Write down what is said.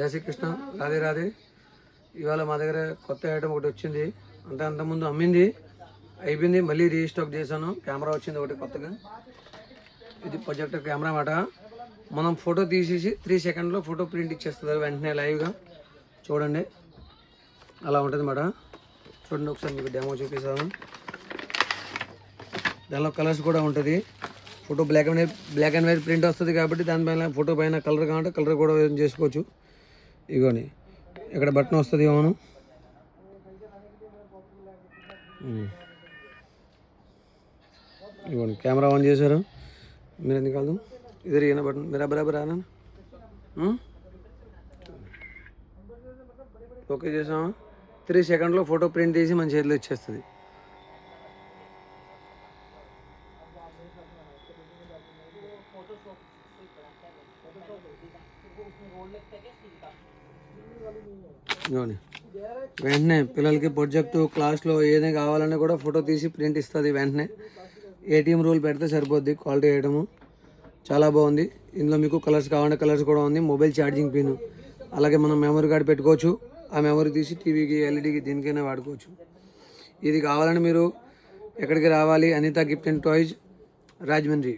జై శ్రీకృష్ణ, రాధే రాధే. ఇవాళ మా దగ్గర కొత్త ఐటమ్ ఒకటి వచ్చింది. అంటే అంతకుముందు అమ్మింది, అయిపోయింది, మళ్ళీ రీస్టాక్ చేశాను. కెమెరా వచ్చింది ఒకటి కొత్తగా. ఇది ప్రొజెక్టర్ కెమెరా అన్నమాట. మనం ఫోటో తీసేసి 3 సెకండ్లో ఫోటో ప్రింట్ ఇచ్చేస్తుంది వెంటనే లైవ్గా. చూడండి అలా ఉంటుంది అన్నమాట. చూడండి ఒకసారి మీకు డెమో చూపిస్తాను. దానిలో కలర్స్ కూడా ఉంటుంది. Photo black and white print వస్తుంది కాబట్టి దానిపైన ఫోటో పైన కలర్ కావాలంటే కలర్ కూడా చేసుకోవచ్చు. ఇగోని ఇక్కడ బటన్ వస్తుంది. అవును, ఇగోండి కెమెరా ఆన్ చేశారు. మీరు ఎందుకు కాదు ఇద్దరు ఈయన బటన్ మీరు బరాబర్ ఆనా ఓకే చేసాము. 3 సెకండ్లో ఫోటో ప్రింట్ తీసి మన చేతిలో ఇచ్చేస్తుంది. వెంటనే పిల్లలకి ప్రొజెక్టు క్లాస్లో ఏదైనా కావాలన్నా కూడా ఫోటో తీసి ప్రింట్ ఇస్తుంది వెంటనే. ఏటీఎం రూల్ పెడితే సరిపోద్ది. క్వాలిటీ ఐటము చాలా బాగుంది. ఇందులో మీకు కలర్స్ కావాలంటే కలర్స్ కూడా ఉంది. మొబైల్ ఛార్జింగ్ పిన్, అలాగే మనం మెమరీ కార్డ్ పెట్టుకోవచ్చు. ఆ మెమరీ తీసి టీవీకి, ఎల్ఈడికి, దీనికైనా వాడుకోవచ్చు. ఇది కావాలని మీరు ఎక్కడికి రావాలి? Anitha gift and toys, Rajahmundry.